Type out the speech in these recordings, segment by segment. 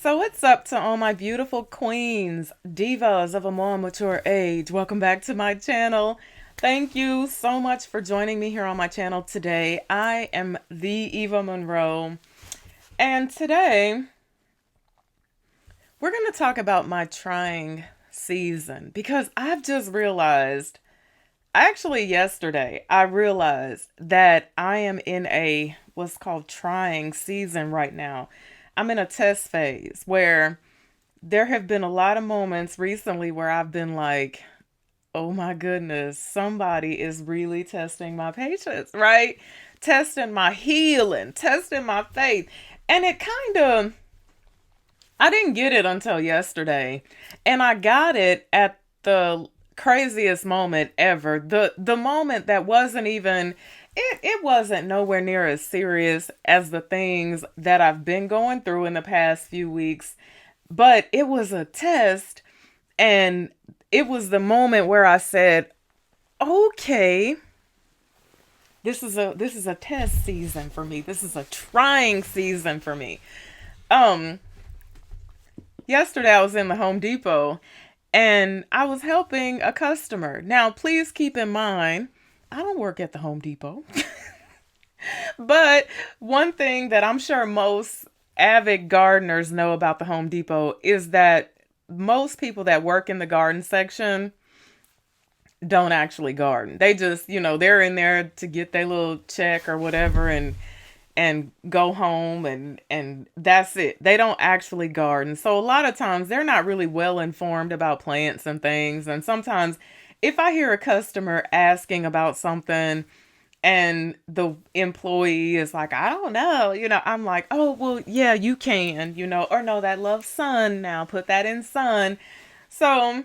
So what's up to all my beautiful queens, divas of a more mature age? Welcome back to my channel. Thank you so much for joining me here on my channel today. I am the Eva Monroe, and today we're going to talk about my trying season because I've just realized, actually yesterday, I realized that I am in a what's called trying season right now. I'm in a test phase where there have been a lot of moments recently where I've been like, oh my goodness, somebody is really testing my patience, right? Testing my healing, testing my faith. And it kind of, I didn't get it until yesterday. And I got it at the craziest moment ever. The moment that wasn't even it wasn't nowhere near as serious as the things that I've been going through in the past few weeks, but it was a test, and it was the moment where I said, "Okay, this is a test season for me. This is a trying season for me." Um Yesterday I was in the Home Depot and I was helping a customer. Now, please keep in mind, I don't work at the Home Depot. But one thing that I'm sure most avid gardeners know about the Home Depot is that most people that work in the garden section don't actually garden. They just, they're in there to get their little check or whatever and go home and that's it. They don't actually garden. So a lot of times they're not really well informed about plants and things. And sometimes if I hear a customer asking about something and the employee is like, I don't know, I'm like, oh, well, yeah, you can, or no, that loves sun now, put that in sun. So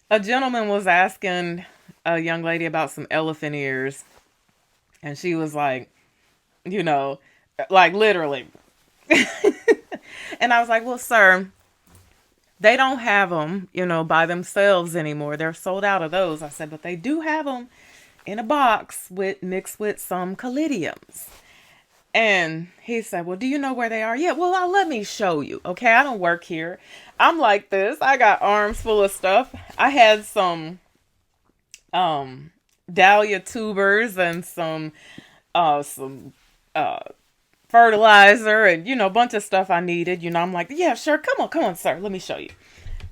a gentleman was asking a young lady about some elephant ears, and she was like, you know, like literally. And I was like, well, sir, they don't have them, by themselves anymore. They're sold out of those. I said, but they do have them in a box with mixed with some caladiums. And he said, well, do you know where they are? Yeah, well, let me show you. Okay, I don't work here. I'm like this. I got arms full of stuff. I had um dahlia tubers and some uh fertilizer and a bunch of stuff I needed. I'm like, yeah, sure, come on, sir, let me show you.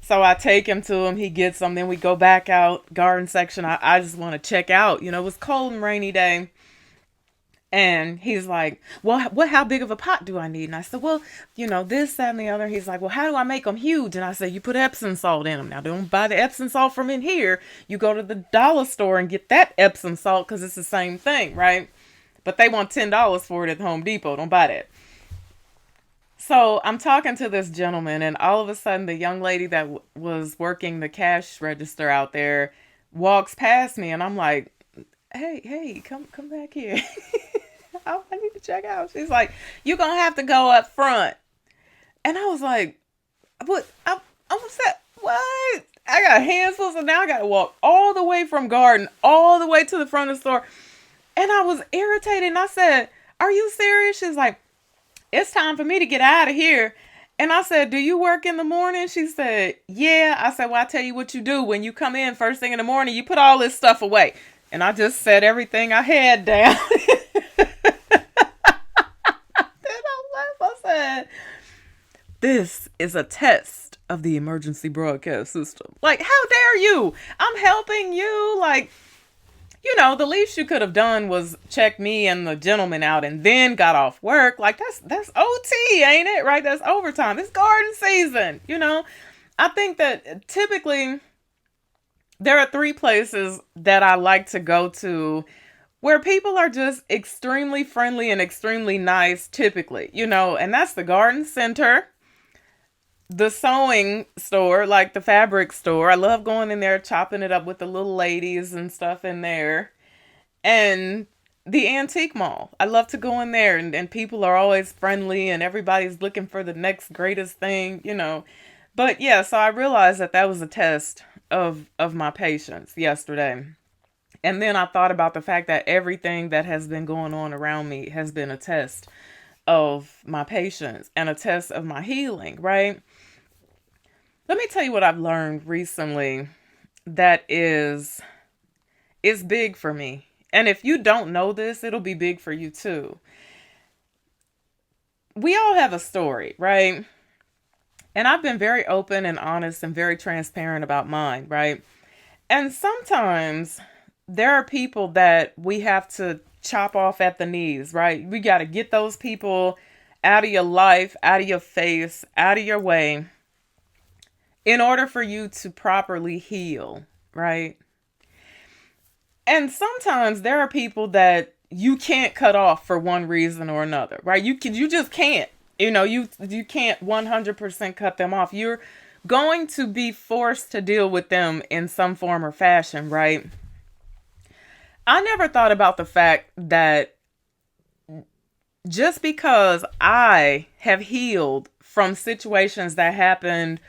So I take him to him, he gets them, then we go back out garden section. I just want to check out. It was cold and rainy day. And he's like, well, how big of a pot do I need? And I said, well, this, that, and the other. He's like, well, how do I make them huge? And I said, you put Epsom salt in them. Now, don't buy the Epsom salt from in here. You go to the dollar store and get that Epsom salt because it's the same thing, right? But they want $10 for it at the Home Depot. Don't buy that. So I'm talking to this gentleman, and all of a sudden, the young lady that was working the cash register out there walks past me, and I'm like, hey, come back here. I need to check out. She's like, you're gonna have to go up front. And I was like, what? I'm upset. What? I got hands full, so now I gotta walk all the way from garden all the way to the front of the store. And I was irritated, and I said, are you serious? She's like, it's time for me to get out of here. And I said, do you work in the morning? She said, yeah. I said, well, I tell you what you do. When you come in first thing in the morning, you put all this stuff away. And I just set everything I had down. I said, this is a test of the emergency broadcast system. Like, how dare you? I'm helping you. Like, the least you could have done was check me and the gentleman out and then got off work. Like, that's OT, ain't it? Right? That's overtime. It's garden season. I think that typically there are three places that I like to go to where people are just extremely friendly and extremely nice, typically, and that's the garden center, the sewing store, like the fabric store. I love going in there, chopping it up with the little ladies and stuff in there, and the antique mall. I love to go in there, and people are always friendly, and everybody's looking for the next greatest thing. But yeah, so I realized that was a test of my patience yesterday. And then I thought about the fact that everything that has been going on around me has been a test of my patience and a test of my healing, right? Let me tell you what I've learned recently that is big for me. And if you don't know this, it'll be big for you too. We all have a story, right? And I've been very open and honest and very transparent about mine, right? And sometimes there are people that we have to chop off at the knees, right? We got to get those people out of your life, out of your face, out of your way in order for you to properly heal, right? And sometimes there are people that you can't cut off for one reason or another, right? You just can't. You can't 100% cut them off. You're going to be forced to deal with them in some form or fashion, right? I never thought about the fact that just because I have healed from situations that happened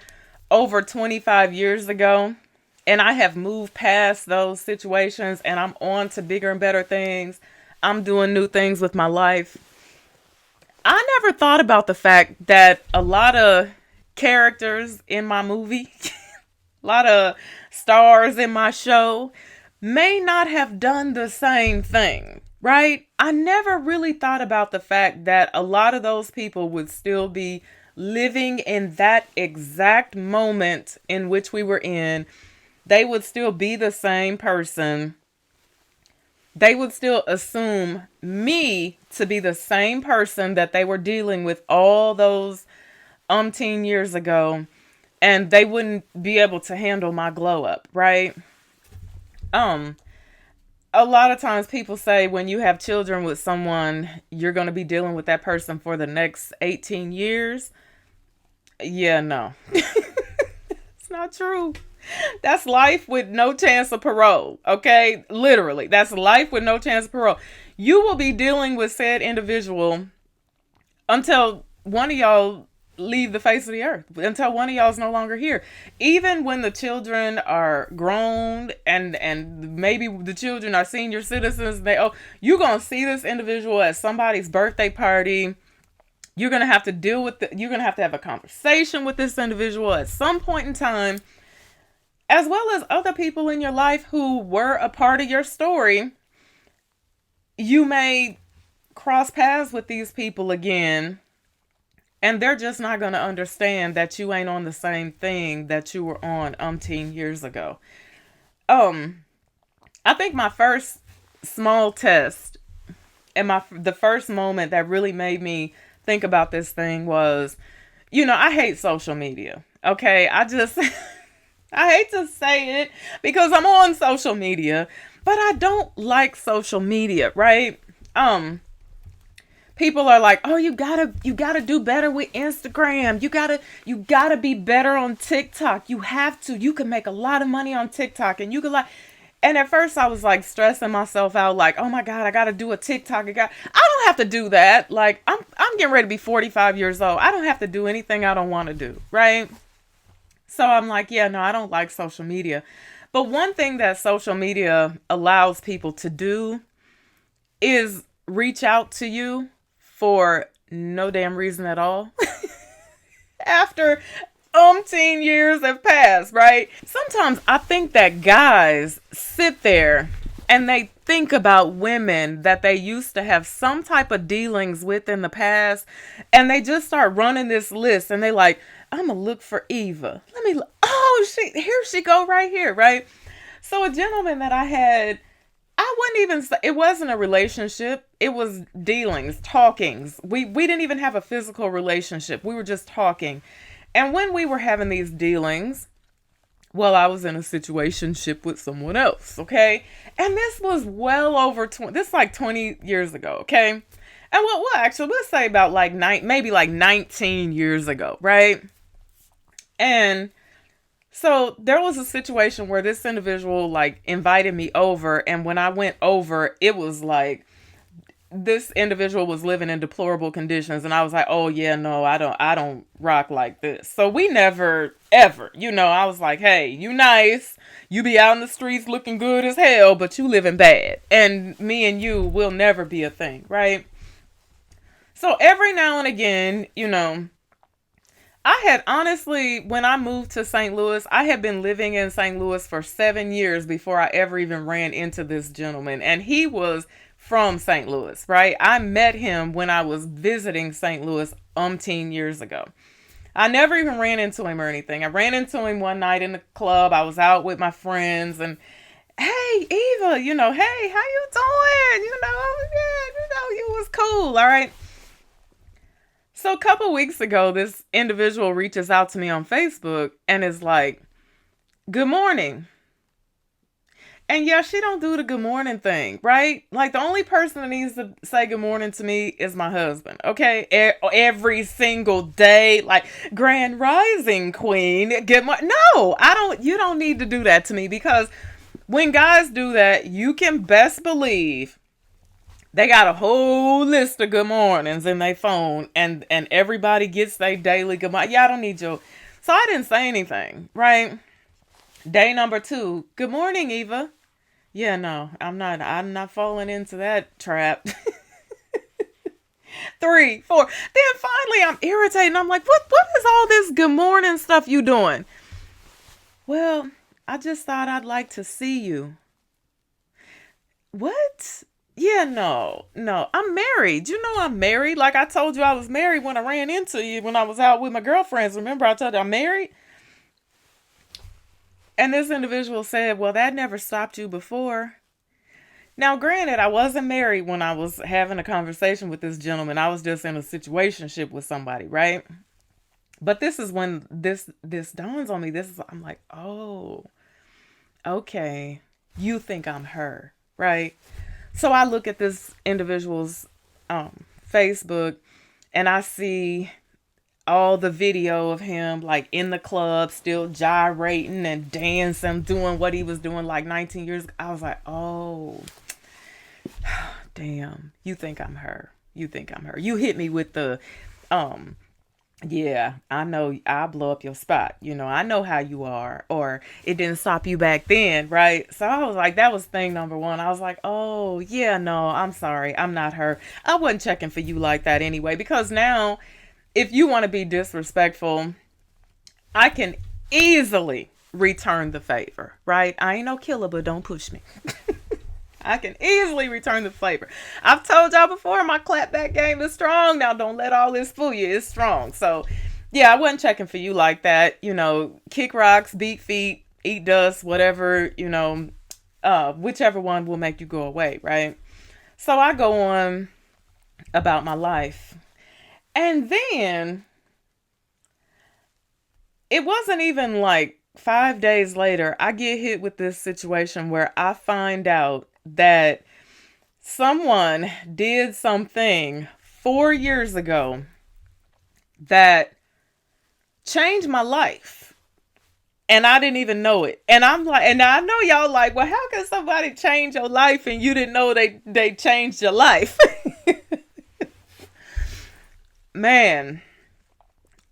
over 25 years ago, and I have moved past those situations and I'm on to bigger and better things, I'm doing new things with my life. I never thought about the fact that a lot of characters in my movie, a lot of stars in my show may not have done the same thing, right? I never really thought about the fact that a lot of those people would still be living in that exact moment in which we were in. They would still be the same person. They would still assume me to be the same person that they were dealing with all those umpteen years ago. And they wouldn't be able to handle my glow up, right? A lot of times people say when you have children with someone, you're going to be dealing with that person for the next 18 years. Yeah, no. It's not true. That's life with no chance of parole. Okay? Literally. That's life with no chance of parole. You will be dealing with said individual until one of y'all leave the face of the earth, until one of y'all is no longer here. Even when the children are grown and maybe the children are senior citizens, you're going to see this individual at somebody's birthday party. You're going to have to you're going to have a conversation with this individual at some point in time, as well as other people in your life who were a part of your story. You may cross paths with these people again, and they're just not going to understand that you ain't on the same thing that you were on umpteen years ago. I think my first small test and the first moment that really made me think about this thing was, I hate social media. Okay, I hate to say it because I'm on social media, but I don't like social media, right? People are like, "Oh, you gotta do better with Instagram. You gotta be better on TikTok. You have to. You can make a lot of money on TikTok, and you can like." And at first, I was like stressing myself out, like, "Oh my God, I gotta do a TikTok. I don't have to do that. Like, I'm getting ready to be 45 years old. I don't have to do anything I don't want to do, right?" So I'm like, yeah, no, I don't like social media. But one thing that social media allows people to do is reach out to you for no damn reason at all. After umpteen years have passed, right? Sometimes I think that guys sit there and they think about women that they used to have some type of dealings with in the past, and they just start running this list, and they like, I'm gonna look for Eva. Here she go right here, right? So a gentleman that I had, I wouldn't even say, it wasn't a relationship. It was dealings, talkings. We didn't even have a physical relationship. We were just talking. And when we were having these dealings, well, I was in a situationship with someone else, okay? And this was well over 20 years ago, okay? And actually, let's say about maybe 19 years ago, right? And so there was a situation where this individual invited me over, and when I went over, it was like this individual was living in deplorable conditions, and I was like, oh yeah, no, I don't rock like this. So we never ever, I was like, hey, you nice, you be out in the streets looking good as hell, but you living bad, and me and you will never be a thing, right? So every now and again, I had honestly, when I moved to St. Louis, I had been living in St. Louis for 7 years before I ever even ran into this gentleman. And he was from St. Louis, right? I met him when I was visiting St. Louis umpteen years ago. I never even ran into him or anything. I ran into him one night in the club. I was out with my friends and, hey, Eva, hey, how you doing? Yeah, you was cool, all right? So a couple weeks ago, this individual reaches out to me on Facebook and is like, good morning. And yeah, she don't do the good morning thing, right? Like the only person that needs to say good morning to me is my husband, okay? Every single day, like Grand Rising Queen, good morning. No, you don't need to do that to me because when guys do that, you can best believe they got a whole list of good mornings in their phone and everybody gets their daily good morning. Yeah, I don't need you. So I didn't say anything, right? Day number 2. Good morning, Eva. Yeah, no, I'm not falling into that trap. 3, 4. Then finally I'm irritated. I'm like, what is all this good morning stuff you doing? Well, I just thought I'd like to see you. What? Yeah, no. I'm married. I'm married. Like I told you I was married when I ran into you when I was out with my girlfriends. Remember I told you I'm married? And this individual said, well, that never stopped you before. Now, granted, I wasn't married when I was having a conversation with this gentleman. I was just in a situationship with somebody, right? But this is when this dawns on me. I'm like, oh, okay. You think I'm her, right? So I look at this individual's Facebook and I see all the video of him like in the club still gyrating and dancing, doing what he was doing like 19 years ago. I was like, oh, damn, you think I'm her. You think I'm her. You hit me with the, yeah, I know I'll blow up your spot. I know how you are. Or it didn't stop you back then, right? So I was like, that was thing number 1. I was like, oh, yeah, no, I'm sorry. I'm not her. I wasn't checking for you like that anyway, because now if you want to be disrespectful, I can easily return the favor, right? I ain't no killer, but don't push me. I can easily return the favor. I've told y'all before, my clapback game is strong. Now, don't let all this fool you. It's strong. So, yeah, I wasn't checking for you like that. Kick rocks, beat feet, eat dust, whatever, whichever one will make you go away, right? So I go on about my life. And then it wasn't even like 5 days later, I get hit with this situation where I find out that someone did something 4 years ago that changed my life. And I didn't even know it. And I'm like, and I know y'all like, well, how can somebody change your life and you didn't know they changed your life? Man,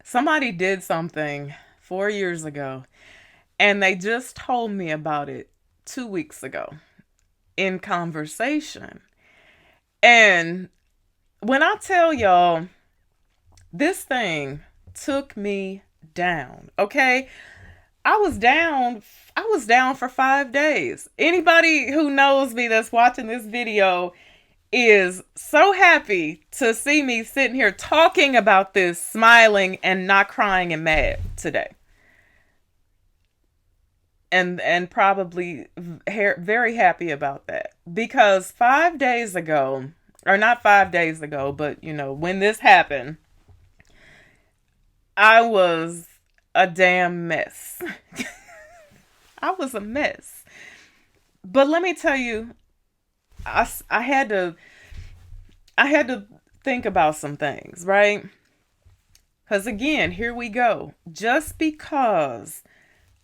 somebody did something 4 years ago and they just told me about it 2 weeks ago in conversation. And when I tell y'all, this thing took me down, okay? I was down for 5 days. Anybody who knows me that's watching this video is so happy to see me sitting here talking about this, smiling and not crying and mad today. And probably very happy about that. Because 5 days ago, or not 5 days ago, but when this happened, I was a damn mess. I was a mess. But let me tell you, I had to think about some things, right? Because again, here we go. Just because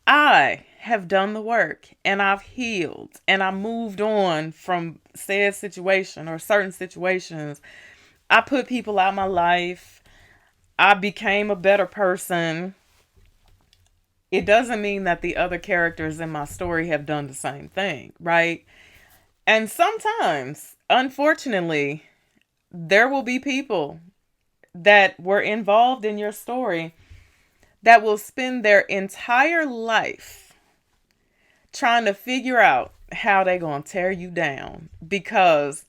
I have done the work and I've healed and I moved on from said situation or certain situations, I put people out of my life, I became a better person, it doesn't mean that the other characters in my story have done the same thing, right? And sometimes, unfortunately, there will be people that were involved in your story that will spend their entire life trying to figure out how they're going to tear you down because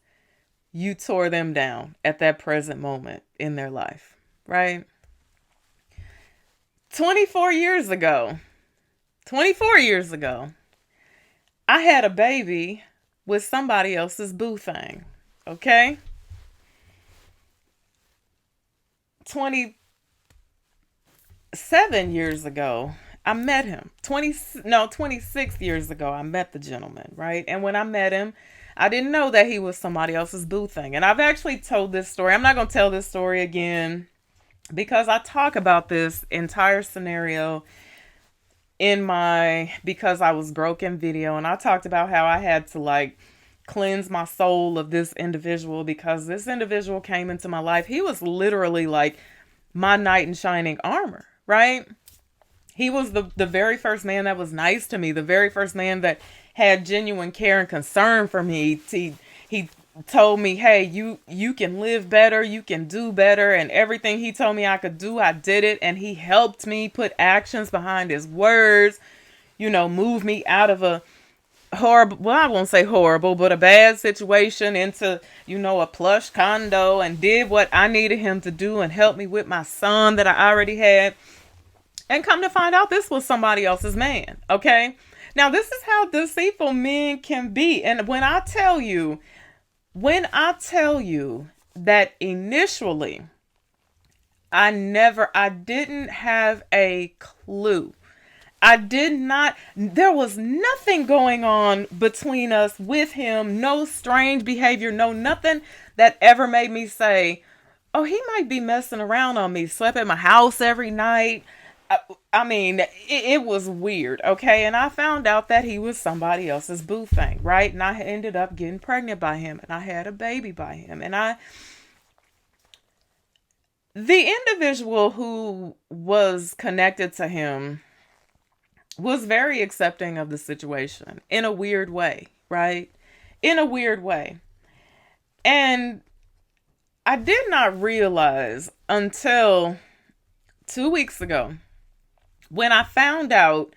you tore them down at that present moment in their life, right? 24 years ago, 24 years ago, I had a baby with somebody else's boo thing, okay? 27 years ago, I met him. 26 years ago, I met the gentleman, right? And when I met him, I didn't know that he was somebody else's boo thing. And I've actually told this story. I'm not going to tell this story again because I talk about this entire scenario in my Because I Was Broken video. And I talked about how I had to cleanse my soul of this individual because this individual came into my life. He was literally like my knight in shining armor, right? He was the very first man that was nice to me, the very first man that had genuine care and concern for me. He told me, hey, you can live better, you can do better, and everything he told me I could do, I did it, and he helped me put actions behind his words, move me out of a horrible, well, I won't say horrible, but a bad situation into, a plush condo, and did what I needed him to do and help me with my son that I already had. And come to find out, this was somebody else's man, okay? Now, this is how deceitful men can be. And when I tell you that initially, I didn't have a clue. There was nothing going on between us with him, no strange behavior, no nothing that ever made me say, oh, he might be messing around on me, slept at my house every night. I mean, it was weird, okay? And I found out that he was somebody else's boo thing, right? And I ended up getting pregnant by him, and I had a baby by him. And the individual who was connected to him was very accepting of the situation in a weird way, right? In a weird way. And I did not realize until 2 weeks ago, when I found out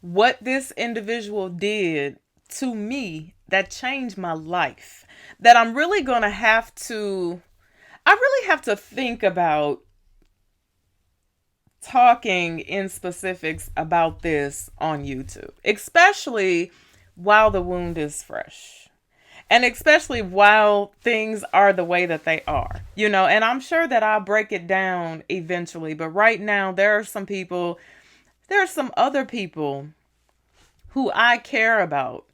what this individual did to me that changed my life, that I really have to think about talking in specifics about this on YouTube, especially while the wound is fresh. And especially while things are the way that they are, and I'm sure that I'll break it down eventually. But right now, there are some other people who I care about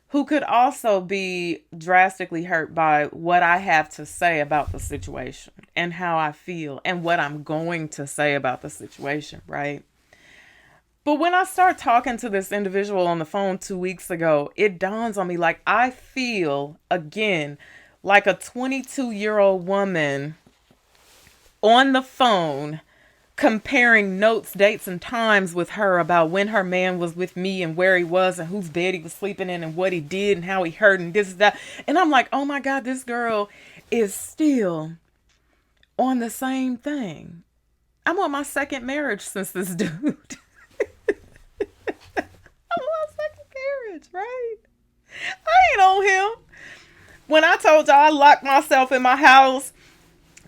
who could also be drastically hurt by what I have to say about the situation and how I feel and what I'm going to say about the situation, right? But when I start talking to this individual on the phone 2 weeks ago, it dawns on me I feel, again, like a 22-year-old woman on the phone comparing notes, dates, and times with her about when her man was with me and where he was and whose bed he was sleeping in and what he did and how he hurt and this and that. And I'm like, oh my God, this girl is still on the same thing. I'm on my second marriage since this dude. Right? I ain't on him. When I told y'all I locked myself in my house,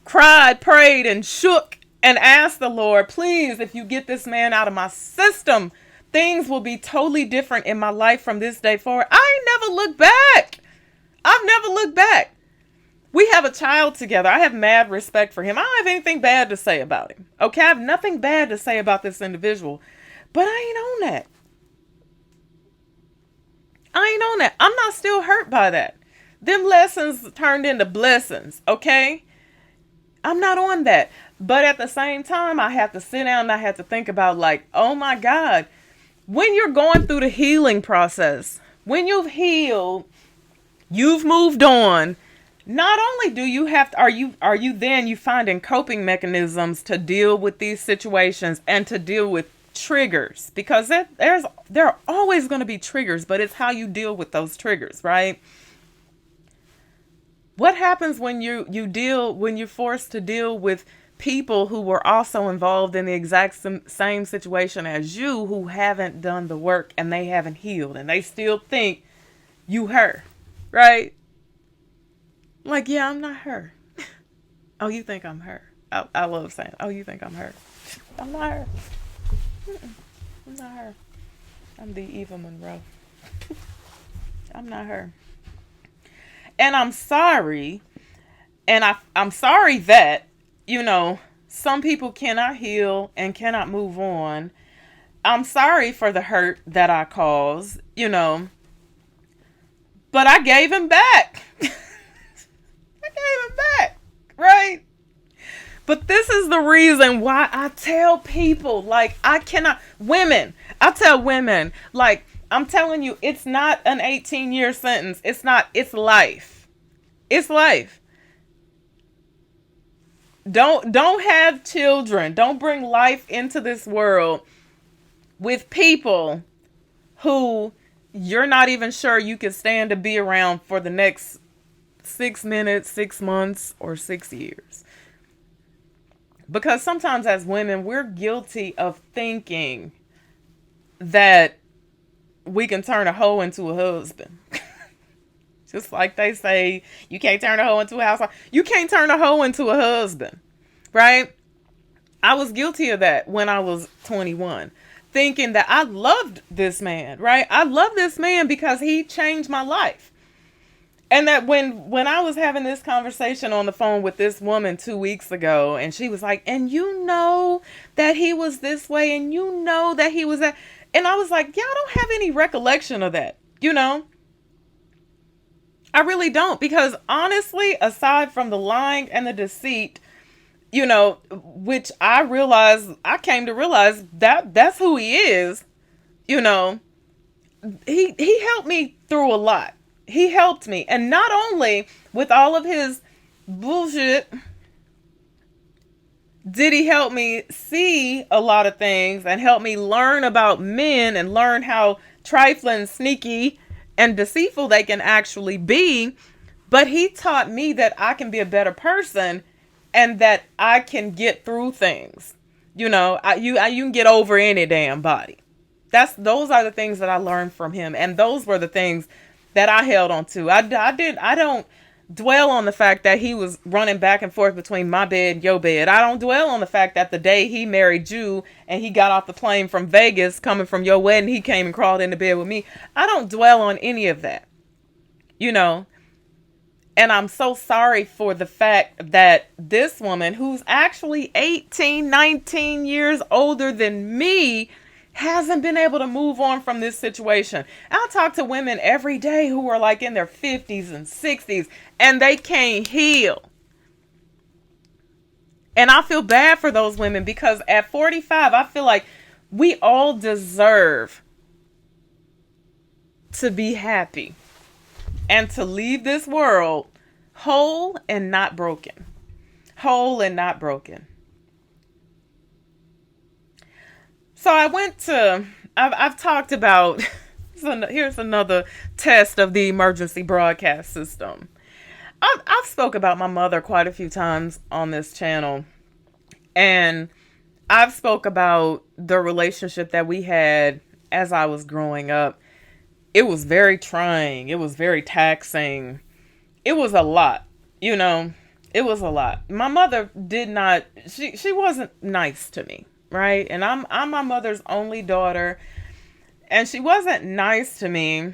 cried, prayed, and shook, and asked the Lord, please, if you get this man out of my system, things will be totally different in my life from this day forward. I ain't never looked back. I've never looked back. We have a child together. I have mad respect for him. I don't have anything bad to say about him. Okay, I have nothing bad to say about this individual. But I ain't on that. I'm not still hurt by that. Them lessons turned into blessings, okay? I'm not on that. But at the same time, I have to sit down and I have to think about oh my God, when you're going through the healing process, when you've healed, you've moved on, not only do you have to, you finding coping mechanisms to deal with these situations and to deal with triggers, because there are always going to be triggers, but it's how you deal with those triggers, right? What happens when you're forced to deal with people who were also involved in the exact same situation as you who haven't done the work and they haven't healed and they still think you her, right? Like, yeah, I'm not her. Oh, you think I'm her? I love saying, oh, you think I'm her? I'm not her. I'm not her. I'm the Eva Monroe. I'm not her. And I'm sorry. And I'm sorry that, some people cannot heal and cannot move on. I'm sorry for the hurt that I caused. But I gave him back. I gave him back, right? But this is the reason why I tell people, like, I tell women, like, I'm telling you, it's not an 18-year sentence. It's not, it's life. It's life. Don't have children. Don't bring life into this world with people who you're not even sure you can stand to be around for the next 6 minutes, 6 months, or 6 years. Because sometimes as women, we're guilty of thinking that we can turn a hoe into a husband. Just like they say, you can't turn a hoe into a housewife. You can't turn a hoe into a husband, right? I was guilty of that when I was 21, thinking that I loved this man, right? I love this man because he changed my life. And that when I was having this conversation on the phone with this woman 2 weeks ago, and she was like, and you know that he was this way, and you know that he was that. And I was like, yeah, I don't have any recollection of that. I really don't, because honestly, aside from the lying and the deceit, which I came to realize that that's who he is, he helped me through a lot. He helped me. And not only with all of his bullshit, did he help me see a lot of things and help me learn about men and learn how trifling, sneaky, and deceitful they can actually be. But he taught me that I can be a better person and that I can get through things. You can get over any damn body. Those are the things that I learned from him. And those were the things that I held on to. I don't dwell on the fact that he was running back and forth between my bed and your bed. I don't dwell on the fact that the day he married you and he got off the plane from Vegas coming from your wedding, he came and crawled into bed with me. I don't dwell on any of that, And I'm so sorry for the fact that this woman, who's actually 18, 19 years older than me, hasn't been able to move on from this situation. I talk to women every day who are like in their 50s and 60s and they can't heal. And I feel bad for those women because at 45, I feel like we all deserve to be happy and to leave this world whole and not broken. Whole and not broken. So I've talked about, here's another test of the emergency broadcast system. I've spoke about my mother quite a few times on this channel. And I've spoke about the relationship that we had as I was growing up. It was very trying. It was very taxing. It was a lot, it was a lot. My mother she wasn't nice to me. Right. And I'm my mother's only daughter, and she wasn't nice to me.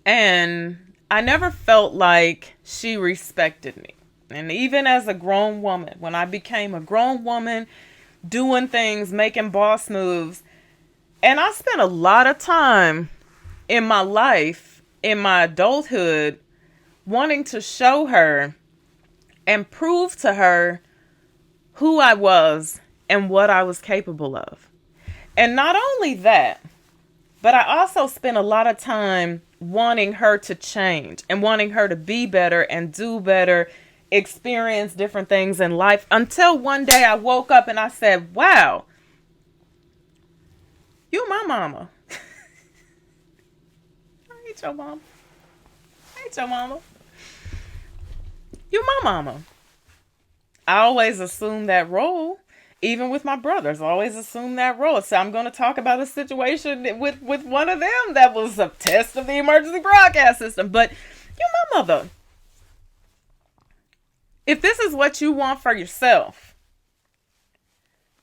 And I never felt like she respected me. And even as a grown woman, when I became a grown woman, doing things, making boss moves, and I spent a lot of time in my life, in my adulthood, wanting to show her and prove to her who I was and what I was capable of. And not only that, but I also spent a lot of time wanting her to change and wanting her to be better and do better, experience different things in life, until one day I woke up and I said, wow, you my mama. I ain't your mama. I ain't your mama. You my mama. I always assume that role. Even with my brothers, I always assume that role. So I'm going to talk about a situation with one of them that was a test of the emergency broadcast system. But you're my mother. If this is what you want for yourself,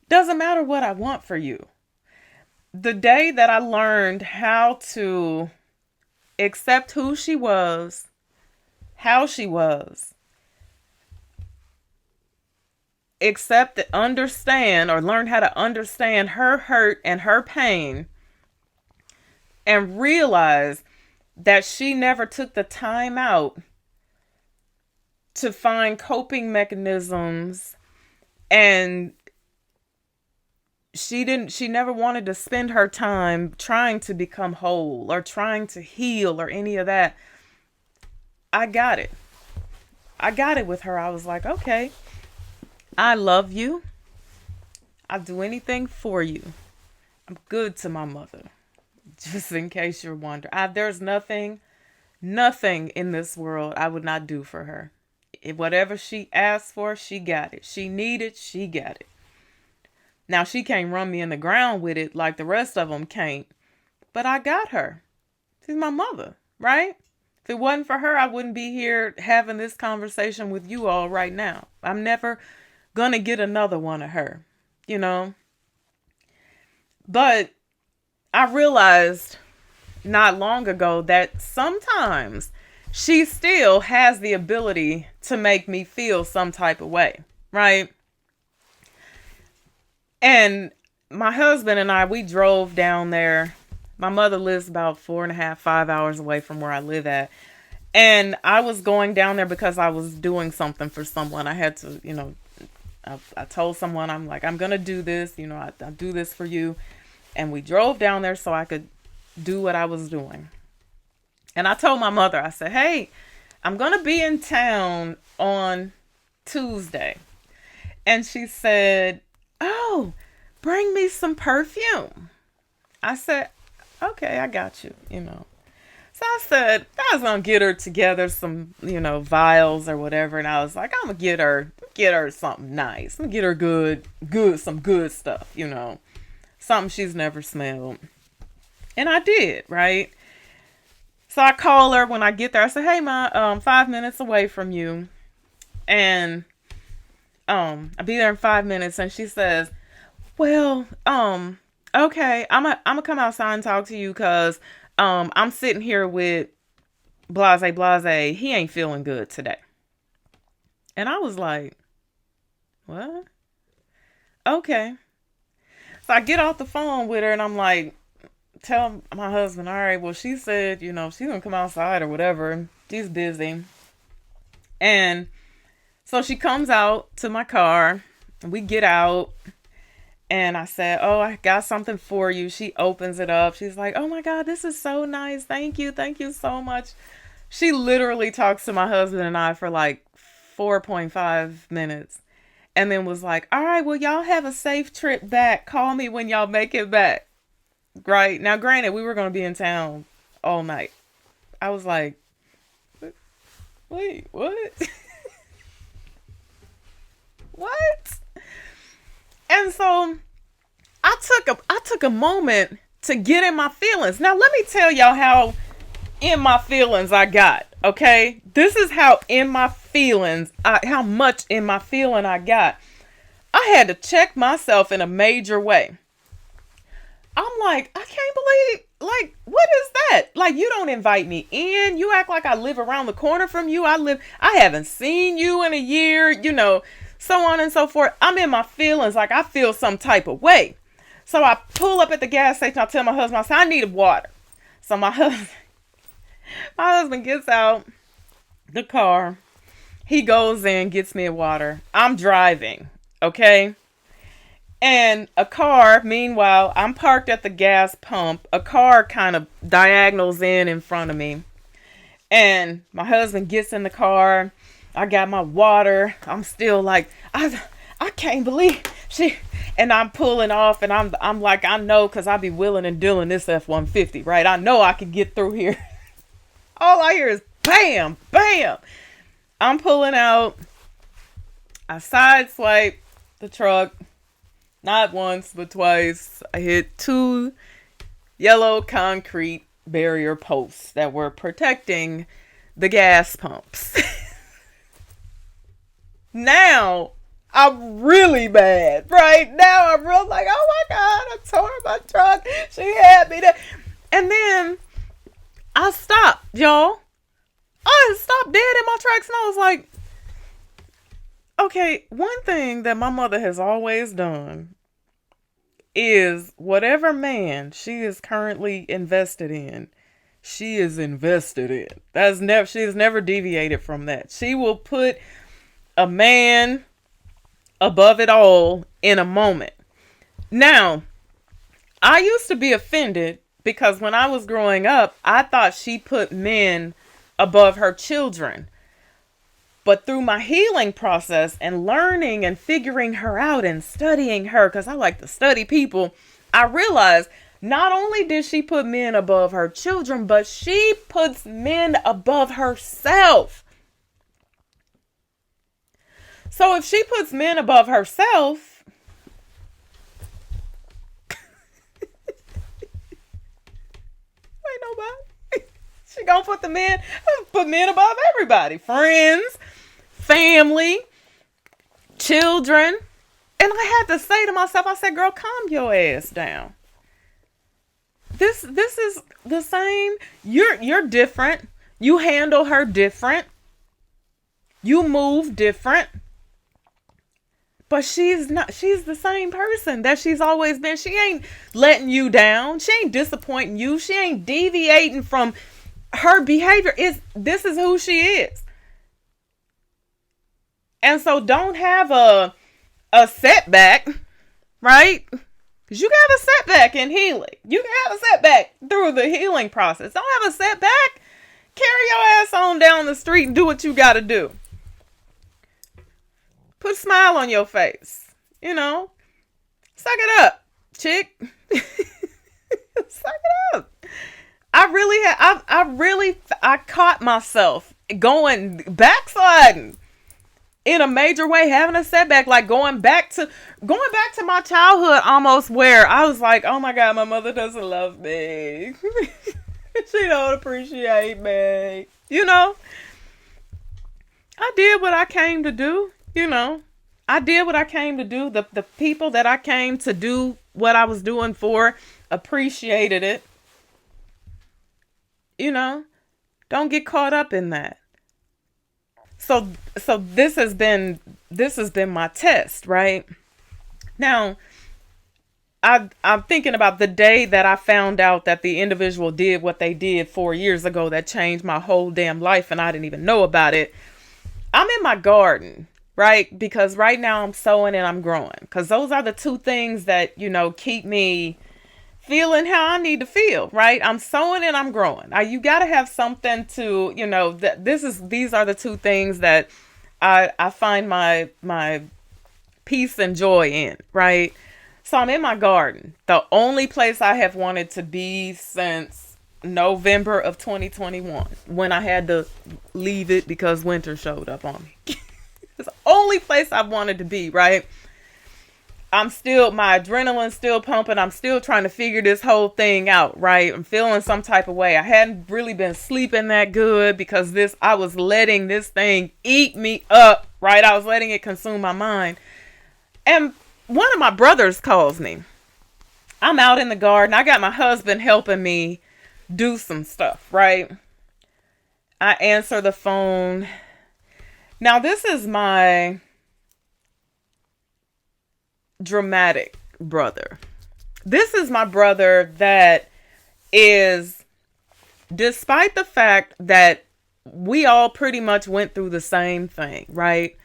doesn't matter what I want for you. The day that I learned how to accept who she was, how she was, accept, understand, or learn how to understand her hurt and her pain, and realize that she never took the time out to find coping mechanisms, and she never wanted to spend her time trying to become whole or trying to heal or any of that. I got it with her. I was like, okay, I love you. I'll do anything for you. I'm good to my mother. Just in case you're wondering. There's nothing in this world I would not do for her. Whatever she asked for, she got it. She needed, she got it. Now, she can't run me in the ground with it like the rest of them can't. But I got her. She's my mother, right? If it wasn't for her, I wouldn't be here having this conversation with you all right now. I'm never going to get another one of her, you know? But I realized not long ago that sometimes she still has the ability to make me feel some type of way, right? And my husband and I, we drove down there. My mother lives about 4.5, 5 hours away from where I live at. And I was going down there because I was doing something for someone. I had to, I told someone, I'm like, I'm going to do this. I do this for you. And we drove down there so I could do what I was doing. And I told my mother, I said, hey, I'm going to be in town on Tuesday. And she said, oh, bring me some perfume. I said, okay, I got you, So I said, I was going to get her together some, vials or whatever. And I was like, I'm going to get her something nice. I'm going to get her some good stuff, something she's never smelled. And I did, right? So I call her when I get there. I said, hey, Ma, 5 minutes away from you. And I'll be there in 5 minutes. And she says, well, okay, I'm gonna come outside and talk to you because I'm sitting here with blase. He ain't feeling good today. And I was like, what? Okay. So I get off the phone with her and I'm like, tell my husband, all right, well, she said, she's gonna come outside or whatever. She's busy. And so she comes out to my car and we get out. And I said, oh, I got something for you. She opens it up. She's like, oh my God, this is so nice. Thank you. Thank you so much. She literally talks to my husband and I for like 4.5 minutes. And then was like, all right, well, y'all have a safe trip back. Call me when y'all make it back. Right. Now, granted, we were going to be in town all night. I was like, wait, what? What? And so I took a moment to get in my feelings. Now, let me tell y'all how in my feelings I got. Okay. This is how in my feelings, how much in my feeling I got. I had to check myself in a major way. I'm like, I can't believe, like, what is that? Like, you don't invite me in. You act like I live around the corner from you. I haven't seen you in a year, so on and so forth. I'm in my feelings. Like, I feel some type of way. So I pull up at the gas station. I tell my husband, I say, I need water. So my husband gets out the car. He goes in, gets me water. I'm driving. Okay. And a car, meanwhile, I'm parked at the gas pump. A car kind of diagonals in front of me. And my husband gets in the car. I got my water. I'm still like, I can't believe she. And I'm pulling off and I'm like, I know, because I be willing and dealing this F-150, right? I know I can get through here. All I hear is bam, bam. I'm pulling out. I sideswiped the truck, not once, but twice. I hit two yellow concrete barrier posts that were protecting the gas pumps. Now, I'm really bad. Right now, I'm real like, oh my God, I tore my truck. She had me there. And then I stopped, y'all. I stopped dead in my tracks and I was like, okay, one thing that my mother has always done is whatever man she is currently invested in, she is invested in. She has never deviated from that. She will put a man above it all in a moment. Now, I used to be offended because when I was growing up, I thought she put men above her children. But through my healing process and learning and figuring her out and studying her, because I like to study people, I realized not only did she put men above her children, but she puts men above herself. So if she puts men above herself, ain't nobody. She gonna put men above everybody. Friends, family, children. And I had to say to myself, I said, girl, calm your ass down. This is the same. You're different. You handle her different. You move different. But she's the same person that she's always been. She ain't letting you down. She ain't disappointing you. She ain't deviating from her behavior. This is who she is. And so don't have a setback, right? Because you can have a setback in healing. You can have a setback through the healing process. Don't have a setback. Carry your ass on down the street and do what you got to do. Put a smile on your face. You know, suck it up, chick. Suck it up. I caught myself backsliding in a major way, having a setback, like going back to my childhood almost, where I was like, oh my God, my mother doesn't love me. She don't appreciate me. You know, I did what I came to do. You know, I did what I came to do. The people that I came to do what I was doing for appreciated it. You know, don't get caught up in that. So this has been my test, right? Now, I'm thinking about the day that I found out that the individual did what they did 4 years ago that changed my whole damn life and I didn't even know about it. I'm in my garden, right? Because right now I'm sowing and I'm growing. Because those are the two things that, you know, keep me feeling how I need to feel, right? I'm sowing and I'm growing. You got to have something to, you know, these are the two things that I find my peace and joy in, right? So I'm in my garden, the only place I have wanted to be since November of 2021, when I had to leave it because winter showed up on me. It's the only place I've wanted to be, right? My adrenaline's still pumping. I'm still trying to figure this whole thing out, right? I'm feeling some type of way. I hadn't really been sleeping that good because I was letting this thing eat me up, right? I was letting it consume my mind. And one of my brothers calls me. I'm out in the garden. I got my husband helping me do some stuff, right? I answer the phone. Now, this is my dramatic brother. This is my brother that is, despite the fact that we all pretty much went through the same thing, right?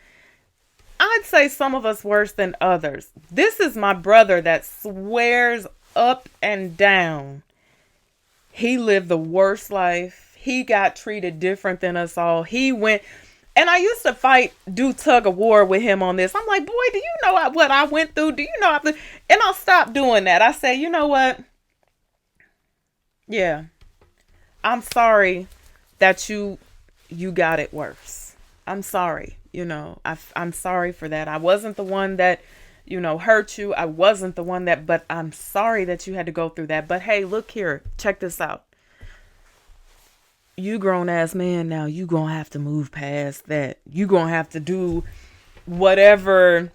I'd say some of us worse than others. This is my brother that swears up and down he lived the worst life. He got treated different than us all. And I used to do tug of war with him on this. I'm like, boy, do you know what I went through? Do you know? And I'll stop doing that. I say, you know what? Yeah, I'm sorry that you got it worse. I'm sorry. I'm sorry for that. I wasn't the one that, hurt you. I wasn't the one that, but I'm sorry that you had to go through that. But hey, look here, check this out. You grown ass man now, you gonna have to move past that. You gonna have to do whatever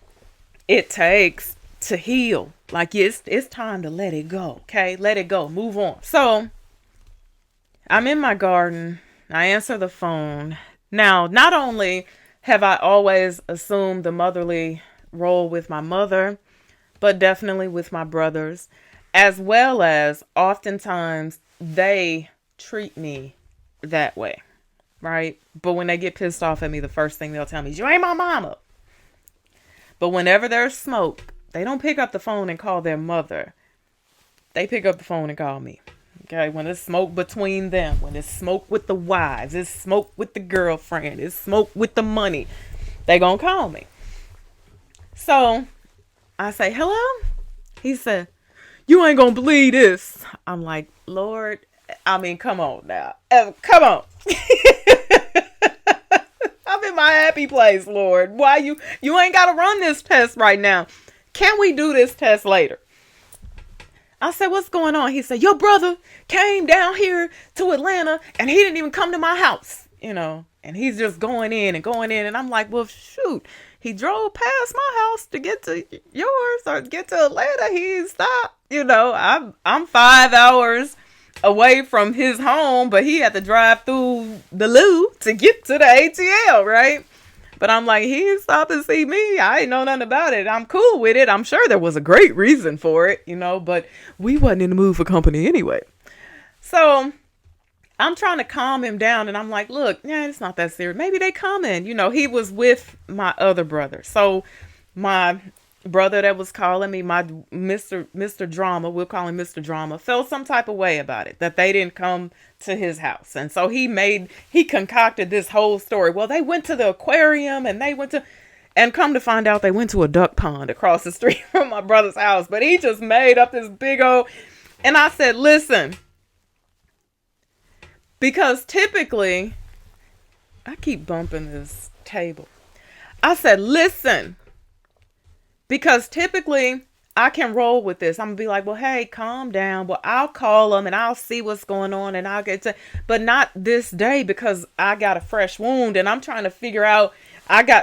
it takes to heal. Like it's time to let it go. Okay, let it go. Move on. So I'm in my garden. I answer the phone. Now, not only have I always assumed the motherly role with my mother, but definitely with my brothers, as well as oftentimes they treat me that way, right? But when they get pissed off at me, the first thing they'll tell me is, you ain't my mama. But whenever there's smoke, they don't pick up the phone and call their mother. They pick up the phone and call me. Okay, when it's smoke between them, when it's smoke with the wives, it's smoke with the girlfriend, it's smoke with the money, they gonna call me. So I say, hello? He said, you ain't gonna believe this. I'm like, Lord, come on now. Come on. I'm in my happy place, Lord. Why you ain't gotta run this test right now. Can we do this test later? I said, what's going on? He said, your brother came down here to Atlanta and he didn't even come to my house, and he's just going in and going in. And I'm like, well, shoot, he drove past my house to get to yours or get to Atlanta. He stopped, I'm 5 hours away from his home, but he had to drive through the loop to get to the ATL, right? But I'm like, he didn't stop and see me. I ain't know nothing about it. I'm cool with it. I'm sure there was a great reason for it, but we wasn't in the mood for company anyway. So I'm trying to calm him down. And I'm like, look, yeah, it's not that serious. Maybe they coming. He was with my other brother. So my brother that was calling me, my Mr. Drama, we'll call him Mr. Drama, felt some type of way about it, that they didn't come to his house. And so he concocted this whole story. Well, they went to the aquarium and come to find out they went to a duck pond across the street from my brother's house. But he just made up this big old, and I said, listen, because typically, I keep bumping this table. I said, listen, because typically I can roll with this. I'm gonna be like, well, hey, calm down. Well, I'll call them and I'll see what's going on and I'll get to, but not this day because I got a fresh wound and I'm trying to figure out,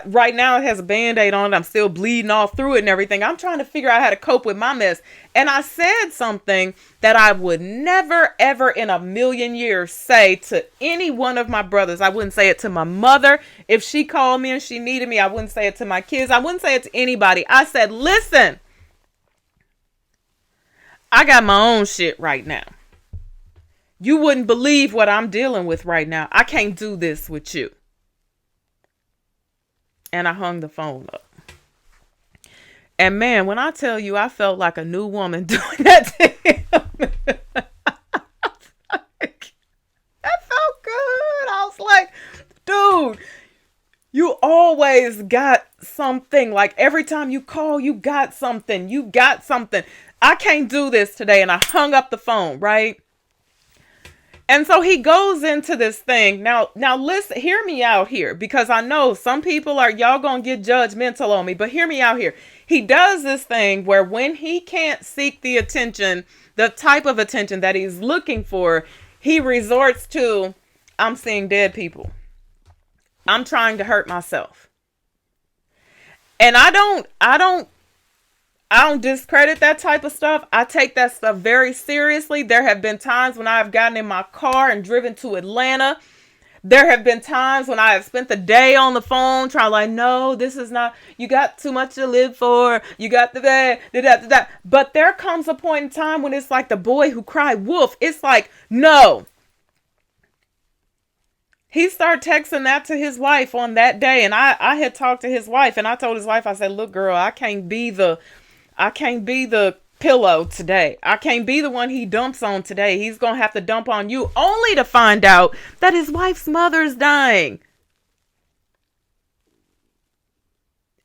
right now it has a Band-Aid on it. I'm still bleeding all through it and everything. I'm trying to figure out how to cope with my mess. And I said something that I would never, ever in a million years say to any one of my brothers. I wouldn't say it to my mother. If she called me and she needed me, I wouldn't say it to my kids. I wouldn't say it to anybody. I said, listen, I got my own shit right now. You wouldn't believe what I'm dealing with right now. I can't do this with you. And I hung the phone up. And man, when I tell you I felt like a new woman doing that to him, that felt good. I was like, dude, you always got something. Like every time you call, you got something. You got something. I can't do this today. And I hung up the phone, right? And so he goes into this thing. Now listen, hear me out here, because I know some people y'all gonna get judgmental on me, but hear me out here. He does this thing where when he can't seek the attention, the type of attention that he's looking for, he resorts to, I'm seeing dead people. I'm trying to hurt myself. And I don't discredit that type of stuff. I take that stuff very seriously. There have been times when I've gotten in my car and driven to Atlanta. There have been times when I have spent the day on the phone trying no, this is not, you got too much to live for. You got the bad, But there comes a point in time when it's like the boy who cried wolf. It's like, no. He started texting that to his wife on that day. And I had talked to his wife and I told his wife, I said, look, girl, I can't be the pillow today. I can't be the one he dumps on today. He's going to have to dump on you, only to find out that his wife's mother's dying.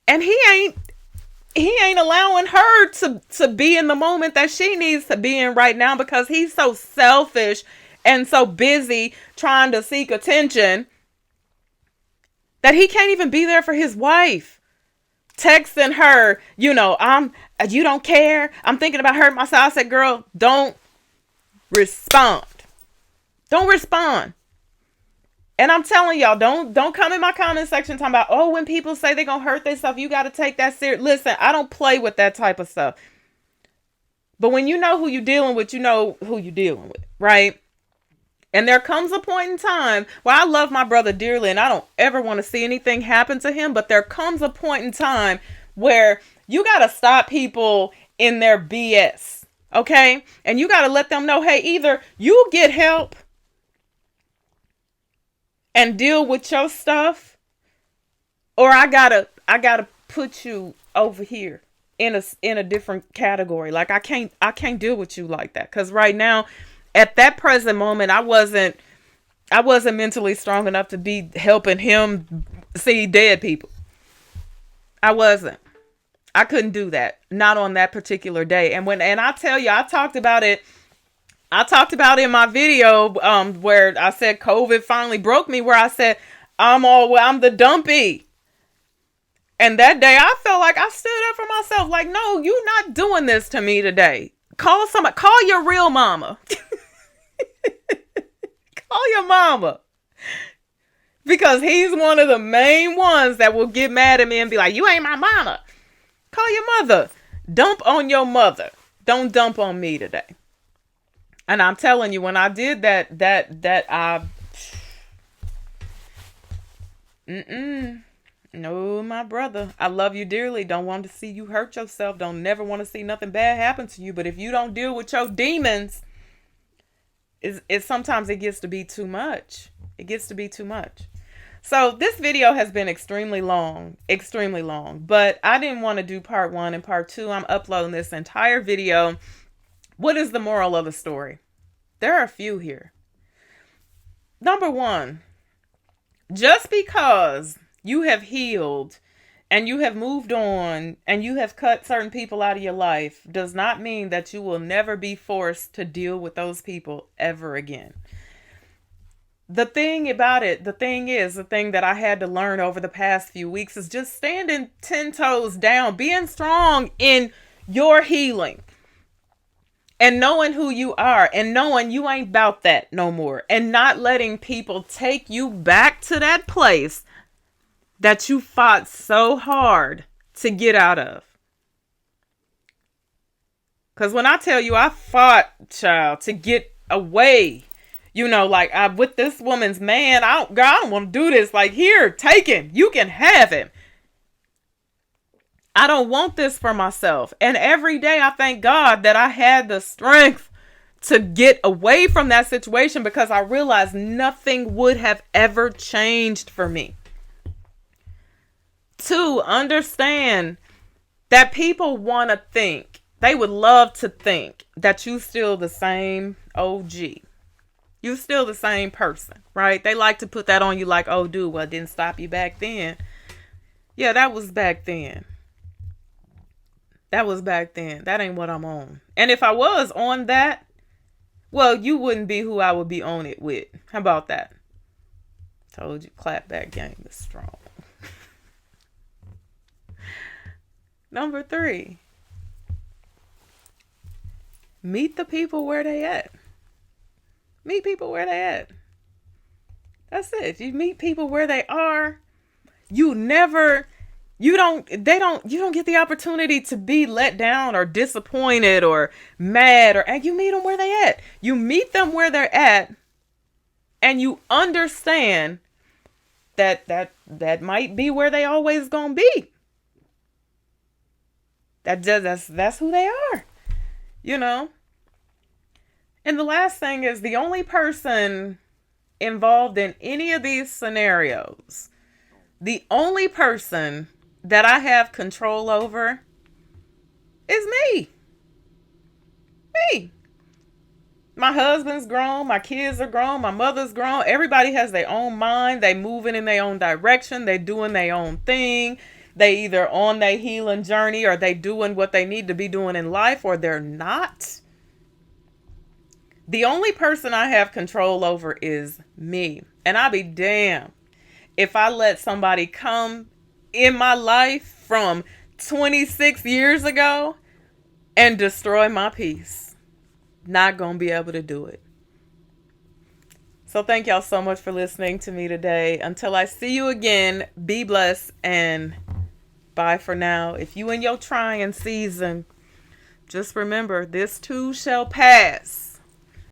And he ain't allowing her to be in the moment that she needs to be in right now, because he's so selfish and so busy trying to seek attention that he can't even be there for his wife. Texting her, you don't care. I'm thinking about hurting myself. I said, girl, don't respond. Don't respond. And I'm telling y'all, don't come in my comment section talking about, oh, when people say they're going to hurt themselves, you got to take that serious. Listen, I don't play with that type of stuff. But when you know who you're dealing with, you know who you're dealing with, right? And there comes a point in time where I love my brother dearly and I don't ever want to see anything happen to him. But there comes a point in time where you got to stop people in their BS, okay? And you got to let them know, hey, either you get help and deal with your stuff, or I gotta put you over here in a different category. Like I can't deal with you like that. Cause right now, at that present moment, I wasn't mentally strong enough to be helping him see dead people. I wasn't. I couldn't do that. Not on that particular day. And I tell you, I talked about it in my video where I said COVID finally broke me, where I said, I'm the dumpy. And that day I felt like I stood up for myself. Like, no, you're not doing this to me today. Call your real mama. Call your mama. Because he's one of the main ones that will get mad at me and be like, you ain't my mama. Call your mother. Dump on your mother. Don't dump on me today. And I'm telling you, when I did that no, my brother, I love you dearly. Don't want to see you hurt yourself. Don't never want to see nothing bad happen to you. But if you don't deal with your demons, it sometimes it gets to be too much. It gets to be too much. So this video has been extremely long, but I didn't want to do part 1 and part 2. I'm uploading this entire video. What is the moral of the story? There are a few here. Number 1, just because you have healed and you have moved on and you have cut certain people out of your life does not mean that you will never be forced to deal with those people ever again. The thing that I had to learn over the past few weeks is just standing 10 toes down, being strong in your healing. And knowing who you are and knowing you ain't about that no more. And not letting people take you back to that place that you fought so hard to get out of. Because when I tell you I fought, child, to get away, with this woman's man, I don't want to do this. Like, here, take him. You can have him. I don't want this for myself. And every day I thank God that I had the strength to get away from that situation because I realized nothing would have ever changed for me. 2, understand that people want to think, they would love to think that you still the same OG. You still the same person, right? They like to put that on you like, oh, dude, well, it didn't stop you back then. Yeah, that was back then. That was back then. That ain't what I'm on. And if I was on that, well, you wouldn't be who I would be on it with. How about that? Told you, clapback game is strong. Number 3. Meet the people where they at. Meet people where they at. That's it. You meet people where they are. You don't get the opportunity to be let down or disappointed or mad and you meet them where they at. You meet them where they're at and you understand that might be where they always gonna be. That's who they are, And the last thing is the only person involved in any of these scenarios, the only person that I have control over is me. Me. My husband's grown, my kids are grown, my mother's grown. Everybody has their own mind. They moving in their own direction. They doing their own thing. They either on their healing journey or they doing what they need to be doing in life or they're not. The only person I have control over is me. And I'll be damned if I let somebody come in my life from 26 years ago and destroy my peace. Not going to be able to do it. So thank y'all so much for listening to me today. Until I see you again, be blessed and bye for now. If you in your trying season, just remember, this too shall pass.